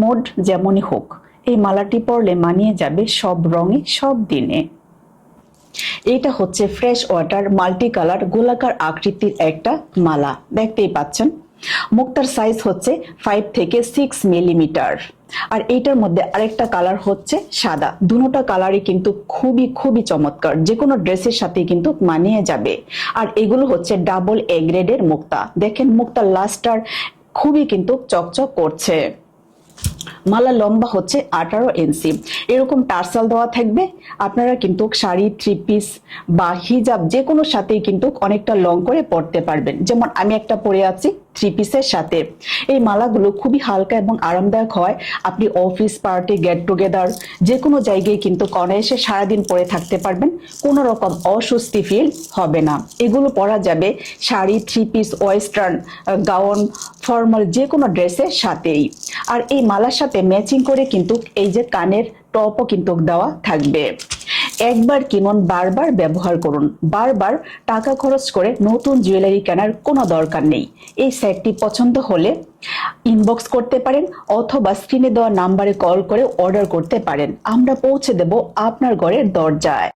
Mood যেমনই হোক, এই মালাটি পরলে মানিয়ে যাবে সব রঙে সব দিনে। এটা হচ্ছে ফ্রেশ ওয়াটার মাল্টি কালার গোলাকার আকৃতির একটা মালা, দেখতেই পাচ্ছেন। মুক্তার সাইজ হচ্ছে 5 থেকে 6 মিলিমিটার। আর এইটার মধ্যে আরেকটা কালার হচ্ছে সাদা। দুটোটা কালারই কিন্তু খুবই খুবই চমৎকার, যে কোনো ড্রেসের সাথে কিন্তু মানিয়ে যাবে। আর এগুলো হচ্ছে ডাবল এ গ্রেডের মুক্তা। দেখেন মুক্তার লাস্টার খুবই কিন্তু চকচক করছে। মালা লম্বা হচ্ছে 18 ইঞ্চি। এরকম টার্সাল দেওয়া থাকবে। আপনারা কিন্তু শাড়ি, থ্রি পিস বা হিজাব যে কোনো সাথেই কিন্তু অনেকটা লং করে পরতে পারবেন। যেমন আমি একটা পরে আছি থ্রি পিসের সাথে। এই মালাগুলো খুবই হালকা এবং আরামদায়ক হয়। আপনি অফিস, পার্টি, গেট টুগেদার যে কোনো জায়গায় কিন্তু অনায়াসে সারাদিন পরে থাকতে পারবেন, কোনো রকম অস্বস্তি ফিল হবে না। এগুলো পরা যাবে sari, three piece, western gown, formal যে কোনো ড্রেসের সাথেই। আর এই মালার সাথে ম্যাচিং করে কিন্তু এই যে কানের টপও কিন্তু দেওয়া থাকবে। একবার কিনুন, বারবার ব্যবহার করুন। বারবার টাকা খরচ করে নতুন জুয়েলারি কেনার কোনো দরকার নেই। এই সেটটি পছন্দ হলে ইনবক্স করতে পারেন অথবা স্ক্রিনে দেওয়া নাম্বারে কল করে অর্ডার করতে পারেন। আমরা পৌঁছে দেব আপনার ঘরের দরজায়।